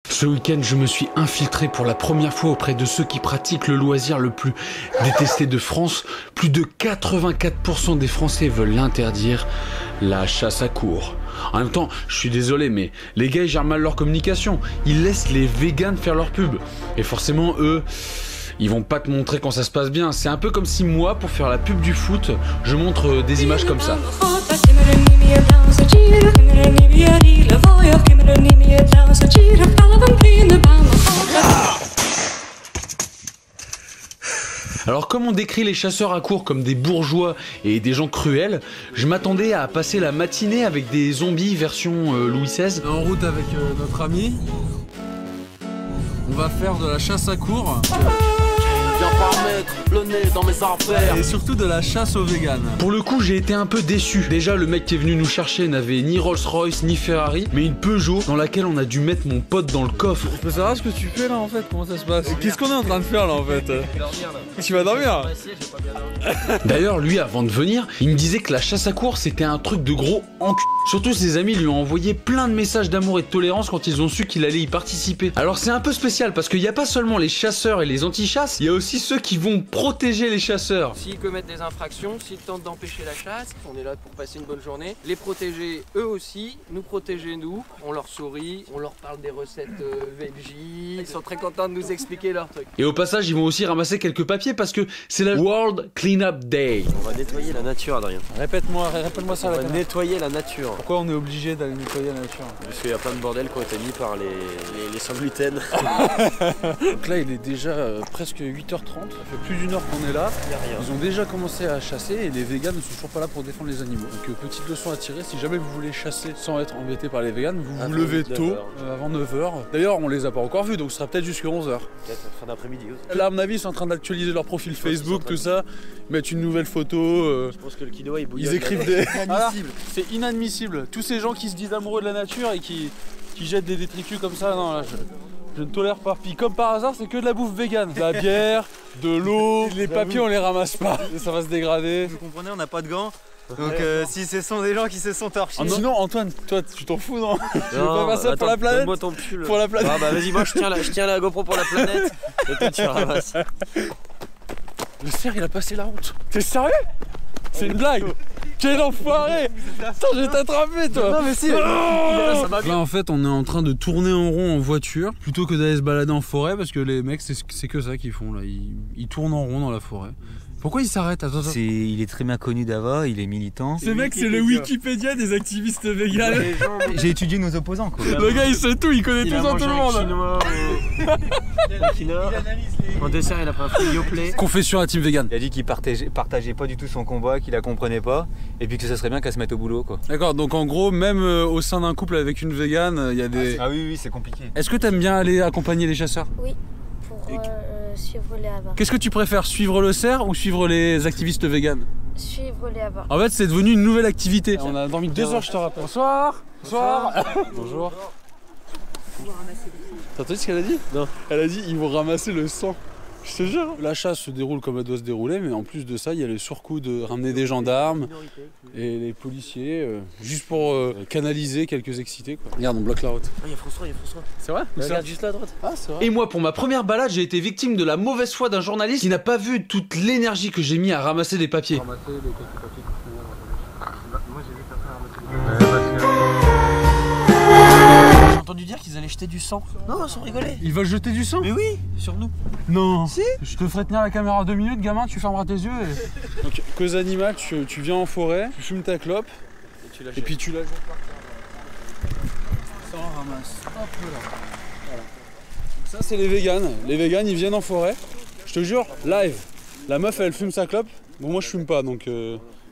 Ce week-end, je me suis infiltré pour la première fois auprès de ceux qui pratiquent le loisir le plus détesté de France. Plus de 84% des Français veulent l'interdire, la chasse à courre. En même temps, je suis désolé, mais les gars, ils gèrent mal leur communication. Ils laissent les véganes faire leur pub. Et forcément, eux, ils vont pas te montrer quand ça se passe bien. C'est un peu comme si moi, pour faire la pub du foot, je montre des images comme ça. Alors comme on décrit les chasseurs à courre comme des bourgeois et des gens cruels, je m'attendais à passer la matinée avec des zombies version Louis XVI. En route avec notre ami, on va faire de la chasse à courre. Viens pas mettre le nez dans mes affaires. Et surtout de la chasse aux véganes. Pour le coup, j'ai été un peu déçu. Déjà, le mec qui est venu nous chercher n'avait ni Rolls-Royce ni Ferrari, mais une Peugeot dans laquelle on a dû mettre mon pote dans le coffre. Je peux savoir ce que tu fais là en fait? Comment ça se passe? Qu'est-ce qu'on est en train de faire là en fait? Tu vas dormir? D'ailleurs, lui, avant de venir, il me disait que la chasse à courre c'était un truc de gros enculé. Surtout ses amis lui ont envoyé plein de messages d'amour et de tolérance quand ils ont su qu'il allait y participer. Alors c'est un peu spécial parce qu'il n'y a pas seulement les chasseurs et les anti-chasses, il y a aussi ceux qui vont protéger les chasseurs. S'ils commettent des infractions, s'ils tentent d'empêcher la chasse, on est là pour passer une bonne journée. Les protéger eux aussi, nous protéger nous. On leur sourit, on leur parle des recettes veggie. Ils sont très contents de nous expliquer leurs trucs. Et au passage, ils vont aussi ramasser quelques papiers parce que c'est la World Cleanup Day. On va nettoyer la nature, Adrien. Répète-moi ça. On va nettoyer la nature. Pourquoi on est obligé d'aller nettoyer la nature? Parce qu'il y a plein de bordel qui ont été mis par les sans gluten. Donc là il est déjà presque 8h30, ça fait plus d'une heure qu'on est là. Ils ont déjà commencé à chasser et les véganes ne sont toujours pas là pour défendre les animaux. Donc petite leçon à tirer, si jamais vous voulez chasser sans être embêté par les véganes, vous vous levez tôt, avant 9h. D'ailleurs on les a pas encore vus donc ce sera peut-être jusqu'à 11h. Peut-être fin d'après-midi aussi. Là à mon avis ils sont en train d'actualiser leur profil Facebook, tout ça, mettre une nouvelle photo. Je pense que le quinoa il bouillonne. Ils écrivent des... Inadmissible. C'est inadmissible. Tous ces gens qui se disent amoureux de la nature et qui jettent des détritus comme ça, non là je ne tolère pas. Puis comme par hasard c'est que de la bouffe végane. De la bière, de l'eau, les papiers on les ramasse pas. Ça va se dégrader. Vous comprenez, on n'a pas de gants. Donc si ce sont des gens qui se sont torchés. Sinon Antoine, toi tu t'en fous non? Tu veux pas faire ça pour la planète? Donne-moi ton pull. Pour la planète. Ah bah vas-y, moi je tiens la GoPro pour la planète. Et toi tu ramasses. Le cerf il a passé la honte. T'es sérieux? C'est une blague. Quel enfoiré! Attends, je vais t'attraper toi! Non mais si! Là en fait on est en train de tourner en rond en voiture plutôt que d'aller se balader en forêt parce que les mecs c'est que ça qu'ils font là, ils tournent en rond dans la forêt. Pourquoi ils s'arrêtent? Attends. Il est très bien connu d'Ava, il est militant. Ce mec c'est le Wikipédia des activistes véganes. J'ai étudié nos opposants quoi. Le gars il sait tout, il connaît tout le monde. Quinoa. En dessert il a pris un fruit Yoplait. Confession à Team Vegan. Il a dit qu'il partageait pas du tout son combat, qu'il la comprenait pas et puis que ça serait bien qu'elle se mette au boulot quoi. D'accord, donc en gros même au sein d'un couple avec une végane, il y a des... Ah oui c'est compliqué. Est-ce que t'aimes bien aller accompagner les chasseurs? Oui, pour suivre les avars. Qu'est-ce que tu préfères, suivre le cerf ou suivre les activistes véganes? Suivre les avars. En fait c'est devenu une nouvelle activité. On a dormi 2 heures je te rappelle. Bonsoir. Bonsoir. Bonjour. T'as entendu ce qu'elle a dit? Non. Elle a dit ils vont ramasser le sang. Je te jure. La chasse se déroule comme elle doit se dérouler, mais en plus de ça, il y a le surcoût de ramener des gendarmes et les policiers, juste pour canaliser quelques excités quoi. Regarde, on bloque la route. Ah, il y a François. C'est vrai? Regarde juste là à droite. Ah, c'est vrai. Et moi, pour ma première balade, j'ai été victime de la mauvaise foi d'un journaliste qui n'a pas vu toute l'énergie que j'ai mis à ramasser des papiers. J'ai entendu dire qu'ils allaient jeter du sang. Non, sans rigoler. Ils veulent jeter du sang? Mais oui, sur nous. Non. Si. Je te ferai tenir la caméra 2 minutes, gamin, tu fermeras tes yeux. Donc, cause animale, tu viens en forêt, tu fumes ta clope, et puis tu la jettes par terre. Ça en ramasse. Hop là. Voilà. Donc ça, c'est les véganes. Les véganes, ils viennent en forêt. Je te jure, live. La meuf, elle fume sa clope. Bon, moi, je fume pas, donc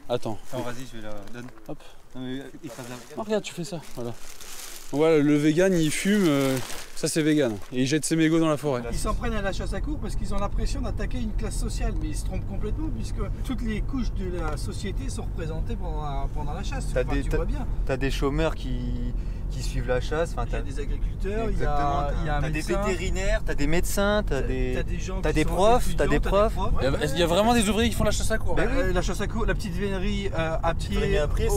attends. Attends, vas-y, je vais la donner. Hop. Non, mais écrase la... Oh, regarde, tu fais ça. Voilà. Voilà, le vegan il fume, ça c'est vegan. Et il jette ses mégots dans la forêt. Ils s'en prennent à la chasse à courre parce qu'ils ont l'impression d'attaquer une classe sociale, mais ils se trompent complètement puisque toutes les couches de la société sont représentées pendant la chasse. Tu vois bien. T'as des chômeurs qui suivent la chasse. Il y a des agriculteurs, il y a des vétérinaires, t'as des médecins, t'as des profs. Il y a vraiment des ouvriers qui font la chasse à courre. La chasse à courre, la petite vénerie à pied. Après,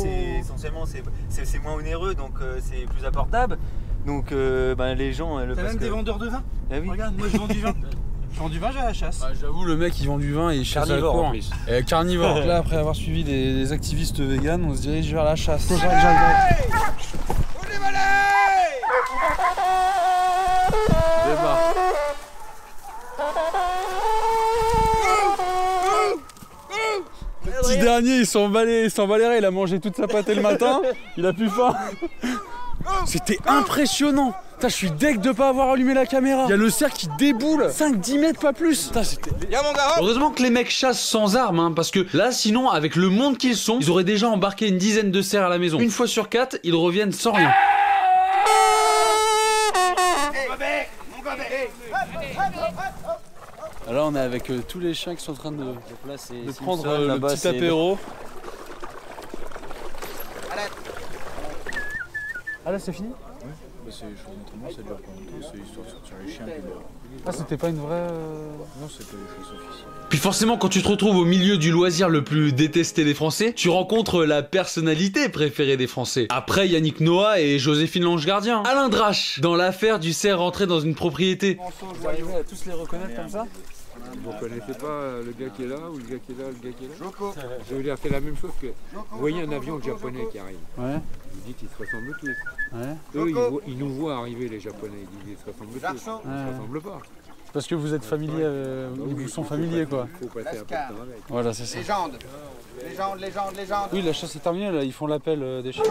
essentiellement c'est moins onéreux donc c'est plus abordable. Donc les gens... T'as même des vendeurs de vin. Ah oui. Regarde, moi je vends du vin. Je vends du vin, j'ai à la chasse. Ah, j'avoue, le mec il vend du vin et il chasse à la Carnivore cour. en plus. Carnivore. Donc là, après avoir suivi des activistes véganes, on se dirige vers la chasse. Débarque. Le petit dernier, il s'en bat les reins, il a mangé toute sa pâtée le matin, il a plus faim. C'était impressionnant. Putain, je suis deg de pas avoir allumé la caméra. Il y a le cerf qui déboule, 5-10 mètres pas plus. Putain, c'était... Heureusement que les mecs chassent sans armes, hein, parce que là, sinon, avec le monde qu'ils sont, ils auraient déjà embarqué une dizaine de cerfs à la maison. Une fois sur 4, ils reviennent sans rien. Là, on est avec tous les chiens qui sont en train de prendre le petit apéro. Ah là, c'est fini? C'est les choses d'entraînement, ça dure pas longtemps, c'est histoire de sortir les chiens. Ah, c'était pas une vraie... Non, c'était les choses officielles. Puis forcément, quand tu te retrouves au milieu du loisir le plus détesté des Français, tu rencontres la personnalité préférée des Français. Après Yannick Noah et Joséphine l'Ange Gardien. Alain Drache, dans l'affaire du cerf rentré dans une propriété. Vous arrivez à tous les reconnaître comme ça? Vous reconnaissez pas le gars qui est là ou le gars qui est là, le gars qui est là? Je veux dire, c'est la même chose que vous voyez un avion japonais qui arrive. Ouais. Vous dites qu'ils se ressemblent tous. Ouais. Eux, ils nous voient arriver, les Japonais, ils disent qu'ils se ressemblent tous. Ils ne se ressemblent pas. Parce que vous êtes familier, ils vous sont familiers quoi. Il faut passer un peu de temps avec. Voilà, c'est ça. Légende. Oui, la chasse est terminée, là, ils font l'appel des chiens.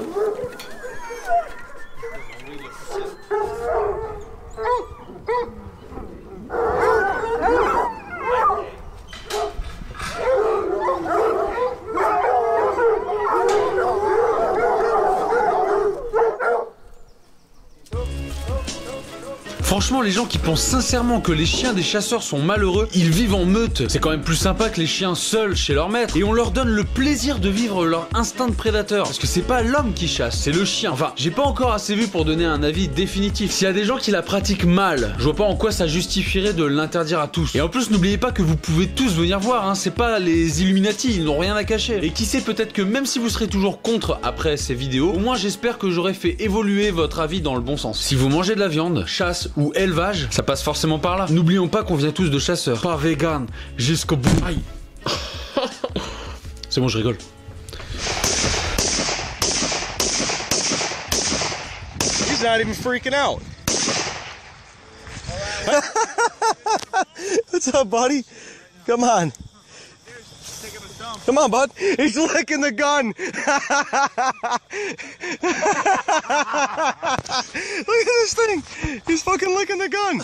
Franchement, les gens qui pensent sincèrement que les chiens des chasseurs sont malheureux, ils vivent en meute. C'est quand même plus sympa que les chiens seuls chez leur maître. Et on leur donne le plaisir de vivre leur instinct de prédateur. Parce que c'est pas l'homme qui chasse, c'est le chien. Enfin, j'ai pas encore assez vu pour donner un avis définitif. S'il y a des gens qui la pratiquent mal, je vois pas en quoi ça justifierait de l'interdire à tous. Et en plus, n'oubliez pas que vous pouvez tous venir voir, hein. C'est pas les Illuminati, ils n'ont rien à cacher. Et qui sait, peut-être que même si vous serez toujours contre après ces vidéos, au moins j'espère que j'aurai fait évoluer votre avis dans le bon sens. Si vous mangez de la viande, chasse ou élevage, ça passe forcément par là. N'oublions pas qu'on vient tous de chasseurs. Pas vegan, jusqu'au bout. Aïe. C'est bon, je rigole. He's not even freaking out. What's up, buddy? Come on. Come on, bud. He's licking the gun. Look at this thing. He's fucking licking the gun.